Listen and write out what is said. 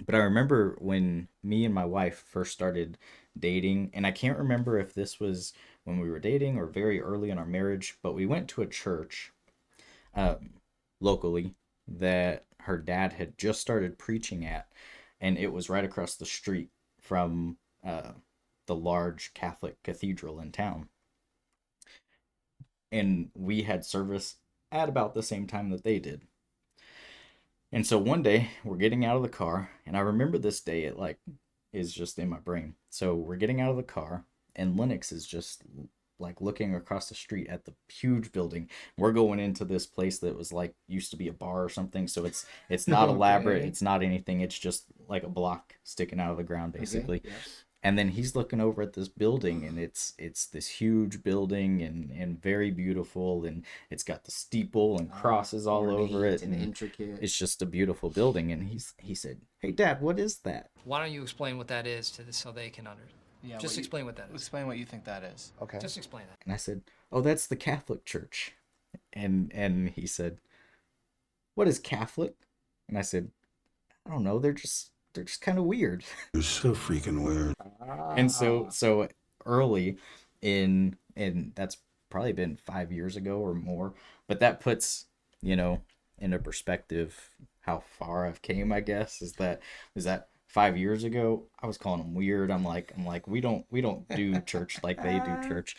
But I remember when me and my wife first started dating, and I can't remember if this was when we were dating or very early in our marriage, but we went to a church um, locally that her dad had just started preaching at, and it was right across the street from the large Catholic cathedral in town. And we had service at about the same time that they did. And so one day we're getting out of the car, and I remember this day, it like is just in my brain. So we're getting out of the car, and Lennox is just like looking across the street at the huge building. We're going into this place that was like used to be a bar or something. So it's not elaborate, Okay. it's not anything. It's just like a block sticking out of the ground Okay. basically. Yeah. And then he's looking over at this building, and it's this huge building and very beautiful, and it's got the steeple and crosses all over Ornate it, and and intricate. it's just a beautiful building. And he said, "Hey Dad, what is that?" Why don't you explain what that is to this so they can Yeah, just explain what that is. explain what you think that is. Okay. Just explain that. And I said, "Oh, that's the Catholic Church." And he said, "What is Catholic?" And I said, "I don't know. They're just kind of weird." You're so freaking weird. And so early in that's probably been 5 years ago or more, but that puts, into perspective how far I've came, I guess. Is that 5 years ago I was calling them weird. I'm like we don't do church like they do church.